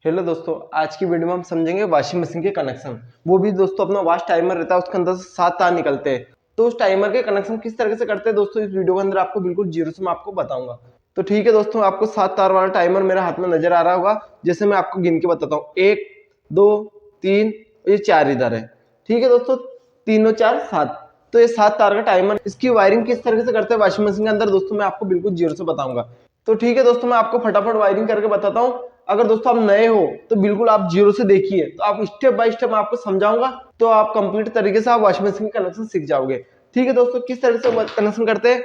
Hello दोस्तों, आज की वीडियो में हम समझेंगे वॉशिंग मशीन के कनेक्शन। वो भी दोस्तों अपना वॉश टाइमर रहता है, उसके अंदर से 7 तार निकलते हैं। तो उस टाइमर के कनेक्शन किस तरह से करते हैं दोस्तों, इस वीडियो के अंदर आपको बिल्कुल जीरो से मैं आपको बताऊंगा। तो ठीक है दोस्तों, आपको 7 तार वाला टाइमर मेरे हाथ में नजर आ रहा होगा। जैसे मैं आपको गिन के बताता हूँ, 1 2 3, ये 4 इधर है। ठीक है दोस्तों, 3 और 4 7। तो ये 7 तार का टाइमर, इसकी वायरिंग किस तरह से करते हैं वॉशिंग मशीन के अंदर दोस्तों, मैं आपको बिल्कुल जीरो से बताऊंगा। तो ठीक है दोस्तों, मैं आपको फटाफट वायरिंग करके बताता हूँ। अगर दोस्तों आप नए हो तो बिल्कुल आप जीरो से देखिए, तो आप स्टेप बाय स्टेप मैं आपको समझाऊंगा, तो आप कंप्लीट तरीके से आप वॉशिंग मशीन के कनेक्शन सीख जाओगे। ठीक है दोस्तों, किस तरह से कनेक्शन करते हैं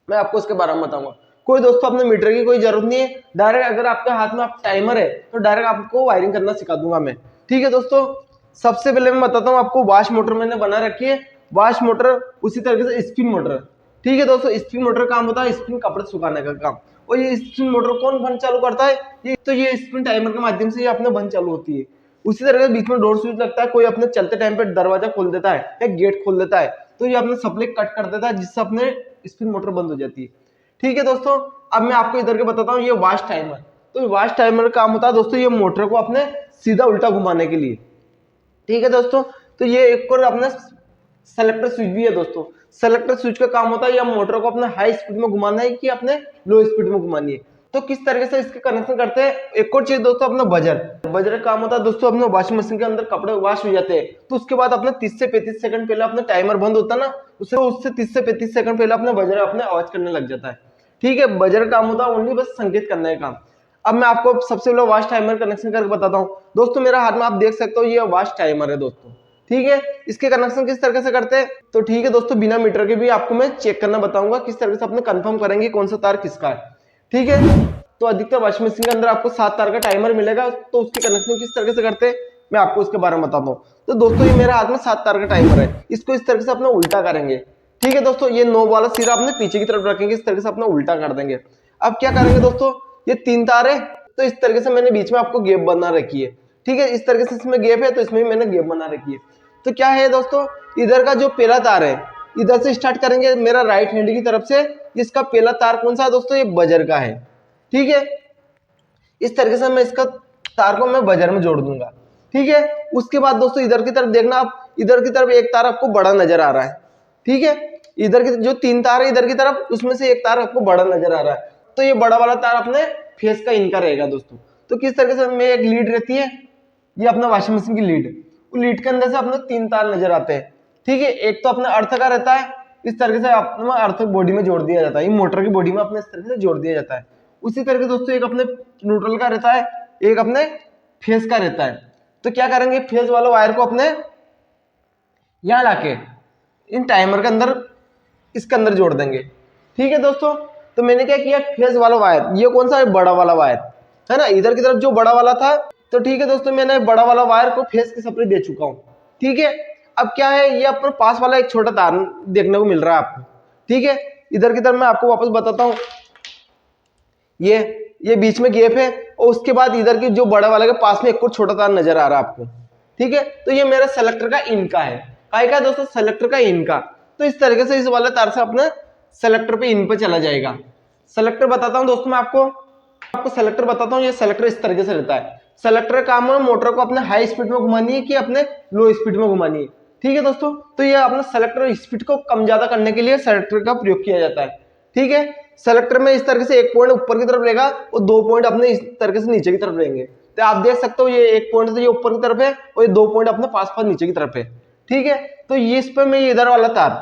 मैं आपको इसके बारे में बताऊंगा। कोई दोस्तों अपने मीटर की कोई जरूरत नहीं है, डायरेक्ट अगर आपके हाथ में आप टाइमर है तो डायरेक्ट आपको वायरिंग करना सिखा दूंगा मैं। ठीक है दोस्तों, सबसे पहले मैं बताता हूँ आपको, वॉश मोटर मैंने बना रखी है। वॉश मोटर उसी तरीके से स्पिन मोटर। ठीक है दोस्तों, स्पिन मोटर काम होता है स्पिन कपड़े सुखाने का काम। और ये स्पिन मोटर कौन बंद चालू करता है, ये स्पिन टाइमर के माध्यम से ये अपने बंद चालू होती है। उसी तरह से बीच में डोर स्विच लगता है, कोई अपने चलते टाइम पे दरवाजा खोल देता है या गेट खोल देता है, तो ये अपने सप्लाई कट कर देता है, जिससे अपने स्पिन मोटर बंद हो जाती है। ठीक है दोस्तों, अब मैं आपको इधर के बताता हूँ, ये वॉश टाइमर। तो वॉश टाइमर का काम होता है दोस्तों, ये मोटर को अपने सीधा उल्टा घुमाने के लिए। ठीक है दोस्तों, तो ये एक और अपने सेलेक्टर स्विच भी है दोस्तों। सेलेक्टर स्विच का काम होता है या मोटर को अपने हाई स्पीड में घुमाना है कि अपने लो स्पीड में घुमानी है। तो किस तरीके से इसके कनेक्शन करते हैं, एक और चीज दोस्तों, अपना बजर। बजर का काम होता है दोस्तों, अपने वॉशिंग मशीन के अंदर कपड़े वॉश हो जाते हैं, तो उसके बाद अपने 30 से 35 सेकंड पहले अपना टाइमर बंद होता है ना, उससे 30 से 35 सेकंड पहले अपने बजर अपने आवाज करने लग जाता है। ठीक है, बजर का काम होता है ओनली बस संकेत करने का काम। अब मैं आपको सबसे पहले वॉश टाइमर कनेक्शन करके बताता हूँ दोस्तों। मेरा हाथ में आप देख सकते हो, ये वॉश टाइमर है दोस्तों। ठीक है, इसके कनेक्शन किस तरह से करते हैं, तो ठीक है दोस्तों, बिना मीटर के भी आपको मैं चेक करना बताऊंगा, किस तरह से अपने कंफर्म करेंगे कौन सा तार किसका है। ठीक है, तो अधिकतर वॉशिंग मशीन के अंदर आपको 7 तार का टाइमर मिलेगा, तो उसके कनेक्शन किस तरह से करते हैं मैं आपको उसके बारे में बताता हूँ। तो दोस्तों, ये मेरे हाथ में 7 तार का टाइमर है, इसको इस तरह से अपना उल्टा करेंगे। ठीक है दोस्तों, ये 9 वाला सिरा अपने पीछे की तरफ रखेंगे, इस तरह से अपना उल्टा कर देंगे। अब क्या करेंगे दोस्तों, ये 3 तार है, तो इस तरीके से मैंने बीच में आपको गैप बना रखी है। ठीक है, इस तरीके से इसमें गैप है, तो इसमें भी मैंने गैप बना रखी है। तो क्या है दोस्तों, इधर का जो पहला तार है, इधर से स्टार्ट करेंगे मेरा राइट हैंड की तरफ से। इसका पहला तार कौन सा है दोस्तों, ये बजर का है। ठीक है, इस तरीके से मैं इसका तार को मैं बजर में जोड़ दूंगा। ठीक है, उसके बाद दोस्तों इधर की तरफ देखना, आप इधर की तरफ एक तार आपको बड़ा नजर आ रहा है। ठीक है, इधर की जो 3 तार है इधर की तरफ, उसमें से एक तार आपको बड़ा नजर आ रहा है, तो ये बड़ा वाला तार अपने फेस का इनका रहेगा दोस्तों। तो किस तरीके से में एक लीड रहती है, ये अपना वॉशिंग मशीन की लीड, लीड के अंदर से अपने 3 तार नजर आते हैं। ठीक है, एक तो अपने अर्थ का रहता है, इस तरीके से अपना अर्थ बॉडी में जोड़ दिया जाता है, मोटर की बॉडी में अपने इस तरीके से जोड़ दिया जाता है। उसी तरीके दोस्तों एक अपने न्यूट्रल का रहता है, एक अपने फेज का रहता है। तो क्या करेंगे, फेज वाला वायर को अपने यहां लाके इन टाइमर के अंदर इसके अंदर जोड़ देंगे। ठीक है दोस्तों, तो मैंने क्या किया, फेज वाला वायर, ये कौन सा है, बड़ा वाला वायर है ना, इधर की तरफ जो बड़ा वाला था। तो ठीक है दोस्तों, मैंने बड़ा वाला वायर को फेज की सप्लाई दे चुका हूं। ठीक है, अब क्या है, ये अपने पास वाला एक छोटा तार देखने को मिल रहा है आपको। ठीक है, इधर की तरफ मैं आपको वापस बताता हूं, ये बीच में गैप है, और उसके बाद इधर की जो बड़ा वाला के पास में एक और छोटा तार नजर आ रहा है आपको। ठीक है, तो ये मेरा सेलेक्टर का इनका है, काय का दोस्तों, सेलेक्टर का इनका। तो इस तरीके से इस वाले तार से अपने सेलेक्टर पे इन पे चला जाएगा। सेलेक्टर बताता हूं दोस्तों, मैं आपको सेलेक्टर बताता हूं, ये सेलेक्टर इस तरीके से रहता है। सेलेक्टर का काम है मोटर को अपने हाई स्पीड में घुमानी है कि अपने लो स्पीड में घुमानी है। ठीक है दोस्तों, तो ये अपने सेलेक्टर स्पीड को कम ज्यादा करने के लिए सेलेक्टर का प्रयोग किया जाता है। ठीक है, सेलेक्टर में इस तरीके से एक पॉइंट ऊपर की तरफ रहेगा और 2 पॉइंट अपने इस तरीके से नीचे की तरफ रहेंगे। तो आप देख सकते हो, ये एक पॉइंट तो ये ऊपर की तरफ है और ये 2 पॉइंट अपने पास पास नीचे की तरफ है। ठीक है, तो ये इस पे मैं इधर वाला तार,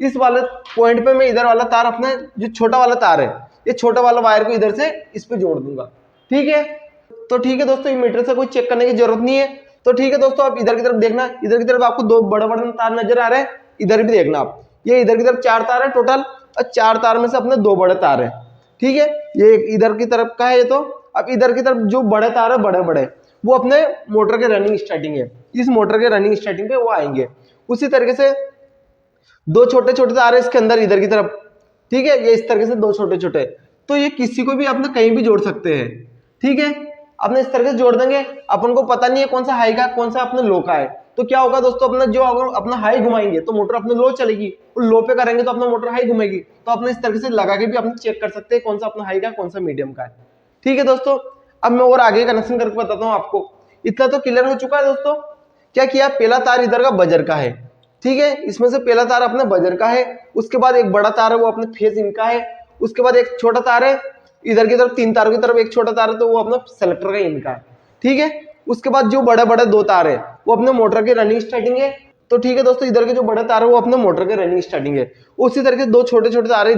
इस वाले पॉइंट पे मैं इधर वाला तार अपना जो छोटा वाला तार है, ये छोटा वाला वायर को इधर से इस पे जोड़ दूंगा। ठीक है, तो ठीक है दोस्तों, मीटर से कोई चेक करने की जरूरत नहीं है। तो ठीक है दोस्तों, आप इधर की तरफ देखना, इधर की तरफ आपको 2 बड़े बड़े तार नजर आ रहे हैं, इधर भी देखना आप, ये इधर की तरफ 4 तार है टोटल, और 4 तार में से अपने 2 बड़े तार है। ठीक है, ये इधर की तरफ का है ये। तो अब इधर की तरफ जो बड़े तार है बड़े बड़े, वो अपने मोटर के रनिंग स्टार्टिंग है, इस मोटर के रनिंग स्टार्टिंग पे वो आएंगे। उसी तरीके से 2 छोटे छोटे तार है इसके अंदर इधर की तरफ। ठीक है, ये इस तरीके से 2 छोटे छोटे, तो ये किसी को भी अपने कहीं भी जोड़ सकते हैं। ठीक है, अपने इस तरह से जोड़ देंगे। अपन को पता नहीं है कौन सा हाई का कौन सा अपना लो का है, तो क्या होगा दोस्तों, अपना जो अगर अपना हाई घुमाएंगे तो मोटर अपने लो चलेगी, और लो पे करेंगे तो अपना मोटर हाई घुमेगी। तो अपने इस तरह से लगा के भी अपने चेक कर सकते हैं कौन सा अपना हाई का कौन सा मीडियम का है। ठीक है दोस्तों, अब मैं और आगे कनेक्शन करके बताता हूँ आपको। इतना तो क्लियर हो चुका है दोस्तों। क्या किया, पहला तार इधर का बजर का है, ठीक है, इसमें से पहला तार अपने बजर का है, उसके बाद एक बड़ा तार है वो अपने फेज इनका है, उसके बाद एक छोटा तार है इधर की तरफ, 3 तारों की तरफ एक छोटा तार है तो वो अपना सेलेक्टर का इनका है, ठीक है। उसके बाद जो बड़े बड़े 2 तार है वो अपने मोटर के रनिंग स्टार्टिंग है, तो ठीक है दोस्तों, इधर के जो बड़े तार है वो अपने मोटर के रनिंग स्टार्टिंग है। उसी तरह के 2 छोटे छोटे तार है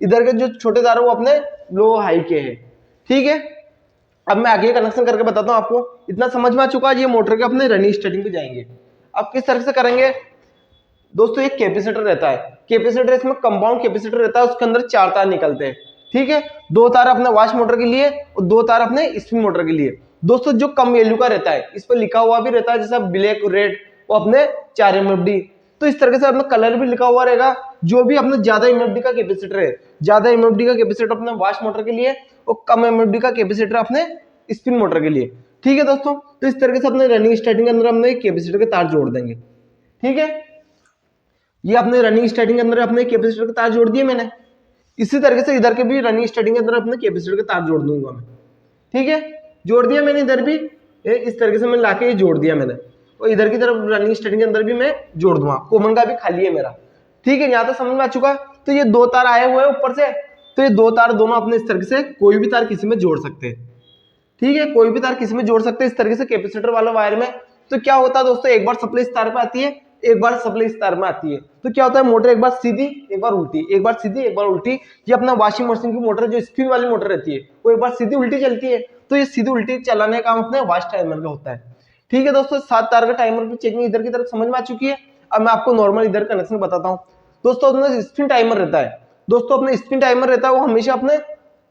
इधर के जो छोटे तार है वो अपने लो हाई के है, ठीक है। अब मैं आगे कनेक्शन करके बताता हूँ आपको। इतना समझ में आ चुका है, ये मोटर के अपने रनिंग स्टार्टिंग पे जाएंगे। अब किस तरह से करेंगे दोस्तों, एक कैपेसिटर रहता है, कैपेसिटर इसमें कंपाउंड कैपेसिटर रहता है, उसके अंदर 4 तार निकलते हैं, ठीक है। 2 तार अपने वॉश मोटर के लिए और 2 तार अपने स्पिन मोटर के लिए। दोस्तों जो कम वैल्यू का रहता है इस पर लिखा हुआ भी रहता है, जैसा ब्लैक रेड वो अपने 4 MFD, तो इस तरह से अपना कलर भी लिखा हुआ रहेगा। जो भी अपने ज्यादा MFD का कैपेसिटर है, ज्यादा MFD का कैपेसिटर अपने वॉश मोटर के लिए और कम MFD का कैपेसिटर अपने स्पिन मोटर के लिए, ठीक है दोस्तों। तो इस तरह से अपने रनिंग स्टार्टिंग के अंदर हमने कैपेसिटर के तार जोड़ देंगे, ठीक है। ये अपने रनिंग स्टार्टिंग के अंदर अपने कैपेसिटर के तार जोड़ दिए मैंने। इसी तरीके से इधर के भी रनिंग स्टार्टिंग के अंदर अपने कैपेसिटर के तार जोड़ दूंगा मैं, ठीक है। जोड़ दिया मैंने इधर भी, इस तरीके से मैंने लाके ये जोड़ दिया मैंने, और इधर की तरफ रनिंग स्टार्टिंग के अंदर भी मैं जोड़ दूंगा, कॉमन का भी खाली है मेरा, ठीक है। यहाँ तक समझ में आ चुका। तो ये 2 तार आए हुए हैं ऊपर से, तो ये 2 तार दोनों अपने इस तरीके से कोई भी तार किसी में जोड़ सकते हैं, ठीक है, कोई भी तार किसी में जोड़ सकते हैं इस तरीके से कैपेसिटर वाला वायर में। तो क्या होता है दोस्तों, एक बार सप्लाई इस तार पे आती है, एक बार सप्लाई इस तार में आती है, तो क्या होता है मोटर एक बार सीधी एक बार उल्टी, एक बार सीधी एक बार उल्टी। ये अपना वॉशिंग मशीन की मोटर जो स्पिन वाली मोटर रहती है वो एक बार सीधी उल्टी चलती है, तो ये सीधी उल्टी चलाने का काम अपने वॉश टाइमर का होता है, ठीक है दोस्तों। 7 तार का टाइमर की चेकिंग इधर की तरफ समझ में आ चुकी है। अब मैं आपको नॉर्मल इधर कनेक्शन बताता हूँ दोस्तों। अपना स्पिन टाइमर रहता है दोस्तों, अपने स्पिन टाइमर रहता है वो हमेशा अपने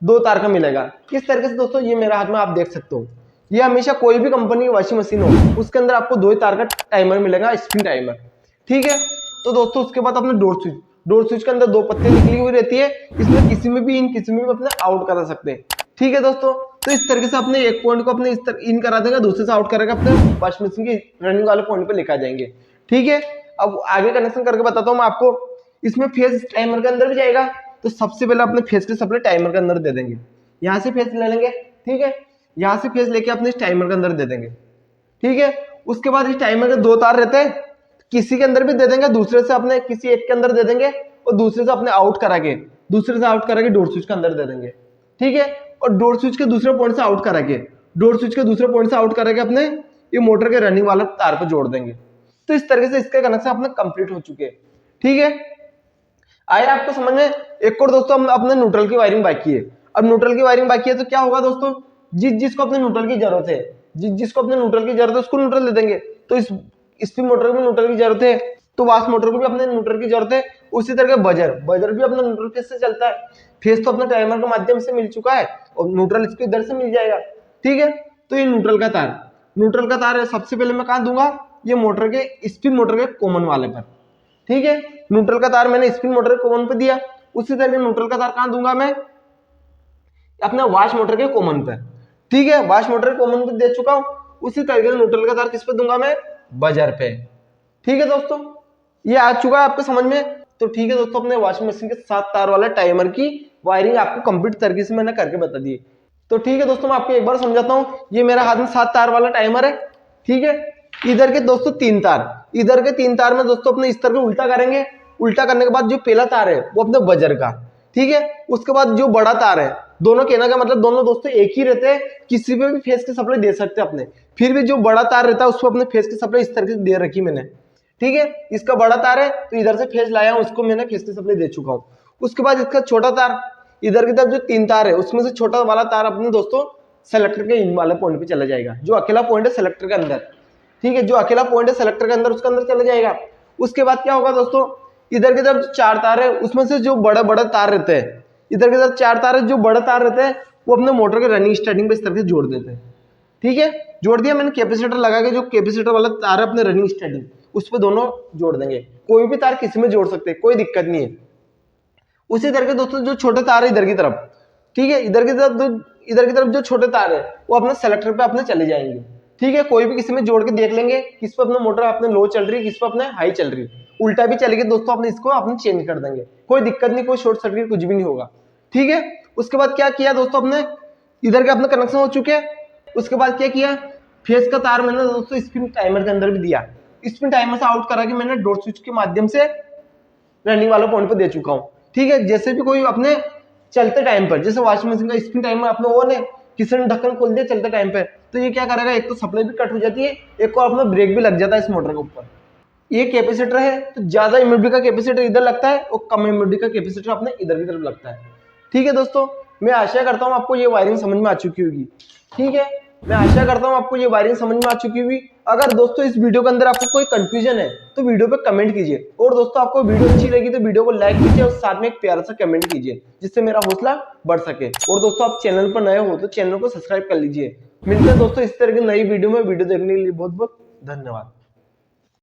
2 तार का मिलेगा। किस तरीके से दोस्तों, ये मेरे हाथ में आप देख सकते हो, ये हमेशा कोई भी कंपनी की वॉशिंग मशीन हो उसके अंदर आपको 2 तार का टाइमर मिलेगा, स्पिन टाइमर, ठीक है। तो दोस्तों उसके बाद अपने डोर स्विच के अंदर 2 पत्ती निकली हुई रहती है, इसमें किसी में भी इन किसी में भी अपने आउट करा सकते हैं, ठीक है दोस्तों। तो इस तरीके से अपने एक पॉइंट को अपने इस तरह इन करा देगा, दूसरे से आउट करेगा, अपने वॉशिंग मशीन की रनिंग वाले पॉइंट पे लेकर जाएंगे, ठीक है। अब आगे कनेक्शन करके बताता हूँ मैं आपको। इसमें फेज टाइमर के अंदर भी जाएगा, तो सबसे पहले अपने फेज के सप्लाई टाइमर के अंदर दे देंगे, यहाँ से फेज ले लेंगे, ठीक है, यहाँ से फेज लेके अपने इस टाइमर के अंदर दे देंगे, ठीक है। उसके बाद इस टाइमर के 2 तार रहते हैं, किसी के अंदर भी दे देंगे, दूसरे से अपने किसी एक के अंदर दे देंगे और दूसरे से अपने आउट करा के डोर स्विच के अंदर दे देंगे, ठीक है। और डोर स्विच के दूसरे पॉइंट से आउट करा के अपने ये मोटर के रनिंग वाला तार पे जोड़ देंगे। तो इस तरीके से इसके कनेक्शन अपने कंप्लीट हो चुके हैं, ठीक है। आया आपको समझ में। एक और दोस्तों हम अपने न्यूट्रल की वायरिंग बाकी है। अब न्यूट्रल की वायरिंग बाकी है तो क्या होगा दोस्तों, जिसको अपने न्यूट्रल की जरूरत है, जिसको अपने न्यूट्रल की जरूरत है उसको न्यूट्रल दे देंगे। तो इस स्पिन मोटर को भी न्यूट्रल की जरूरत है, तो वाश मोटर को भी अपने न्यूट्रल की जरूरत है। उसी तरह बजर भी अपना न्यूट्रल फेज से चलता है, फेज तो अपने टाइमर के माध्यम से मिल चुका है और न्यूट्रल इसको इधर से मिल जाएगा, ठीक है। तो ये न्यूट्रल का तार है, सबसे पहले मैं कहाँ दूंगा, ये मोटर के स्पिन मोटर के कॉमन वाले पर, ठीक है। न्यूट्रल का तार मैंने स्पिन मोटर के कॉमन पे दिया, उसी तरह न्यूट्रल का तार कहाँ दूंगा मैं, अपने वॉश मोटर के कॉमन पे, ठीक है। वॉश मोटर के कॉमन पे दे चुका हूं, उसी तरीके से न्यूट्रल का तार किस पे दूंगा मैं, बजर पे, ठीक है दोस्तों। ये आ चुका है आपको समझ में। तो ठीक है दोस्तों, अपने वॉशिंग मशीन के 7 तार वाला टाइमर की वायरिंग आपको कंप्लीट तरीके से मैंने करके बता दी। तो ठीक है दोस्तों, मैं आपको एक बार समझाता हूँ। ये मेरा हाथ में 7 तार वाला टाइमर है, ठीक है। इधर के दोस्तों 3 तार, इधर के 3 तार में दोस्तों अपने इस तरह के उल्टा करेंगे। उल्टा करने के बाद जो पहला तार है वो अपने बजर का, ठीक है। उसके बाद जो बड़ा तार है, दोनों कहने का मतलब दोनों दोस्तों एक ही रहते हैं, किसी पे भी फेस की सप्लाई दे सकते हैं अपने। फिर भी जो बड़ा तार रहता है उसको अपने फेस की सप्लाई इस तरीके से दे रखी मैंने, ठीक है। इसका बड़ा तार है तो इधर से फेस लाया हूं, उसको मैंने फेस की सप्लाई दे चुका हूं। उसके बाद इसका छोटा तार, इधर की तरफ जो 3 तार है उसमें से छोटा वाला तार अपने दोस्तों सेलेक्टर के इन वाले पॉइंट पे चला जाएगा, जो अकेला पॉइंट है सेलेक्टर के अंदर, ठीक है। जो अकेला पॉइंट है सेलेक्टर के अंदर उसके अंदर चला जाएगा। उसके बाद क्या होगा दोस्तों, इधर की तरफ 4 तार है, उसमें से जो बड़ा बड़ा तार रहते हैं, इधर की तरफ 4 तार है, जो बड़ा तार रहते हैं वो अपने मोटर के रनिंग स्टार्टिंग पे इस तरह से जोड़ देते हैं, ठीक है। जोड़ दिया मैंने, कैपेसिटर लगा के जो कैपेसिटर वाला तार है अपने रनिंग स्टार्टिंग उस पे दोनों जोड़ देंगे। कोई भी तार किसी में जोड़ सकते हैं, कोई दिक्कत नहीं है। उसी तरह के दोस्तों जो छोटे तार है इधर की तरफ, ठीक है, इधर की तरफ जो छोटे तार है वो अपने सेलेक्टर पे अपने चले जाएंगे, ठीक है। कोई भी किसी में जोड़ के देख लेंगे, किस पे अपने मोटर अपने लो चल रही है, किस पे अपने हाई चल रही है। उल्टा भी चलेगी दोस्तों, अपने इसको अपने चेंज कर देंगे, कोई दिक्कत नहीं, कोई शॉर्ट सर्किट कुछ भी नहीं होगा, ठीक है। उसके बाद क्या किया दोस्तों, अपने इधर के अपना कनेक्शन हो चुके हैं। उसके बाद क्या किया, फेस का तार मैंने दोस्तों स्पिन टाइमर के अंदर भी दिया। स्पिन टाइमर से आउट करा के मैंने डॉट स्विच के माध्यम से रनिंग वाला पॉइंट पे दे चुका हूँ। ठीक है, जैसे भी कोई अपने चलते टाइम पर, जैसे वॉशिंग मशीन का स्पिन टाइमर अपने ऑन है, किसी ने ढक्कन खोल दिया चलते टाइम पे, तो ये क्या करेगा, एक तो सप्लाई भी कट हो जाती है, एक को अपना ब्रेक भी लग जाता है इस मोटर के ऊपर। ये कैपेसिटर है तो ज्यादा इम्यूनिटी का कैपेसिटर इधर लगता है और कम इम्यूनिटी का कैपेसिटर अपने इधर की तरफ लगता है। ठीक है दोस्तों, मैं आशा करता हूँ आपको ये वायरिंग समझ में आ चुकी होगी। ठीक है, मैं आशा करता हूँ आपको ये वायरिंग समझ में आ चुकी होगी। अगर दोस्तों इस वीडियो के अंदर आपको कोई कंफ्यूजन है तो वीडियो पे कमेंट कीजिए, और दोस्तों आपको वीडियो अच्छी लगी तो वीडियो को लाइक कीजिए और साथ में एक प्यारा सा कमेंट कीजिए, जिससे मेरा हौसला बढ़ सके। और दोस्तों आप चैनल पर नए हो तो चैनल को सब्सक्राइब कर लीजिए। मिलते हैं दोस्तों इस तरह की नई वीडियो में। वीडियो देखने के लिए बहुत बहुत धन्यवाद।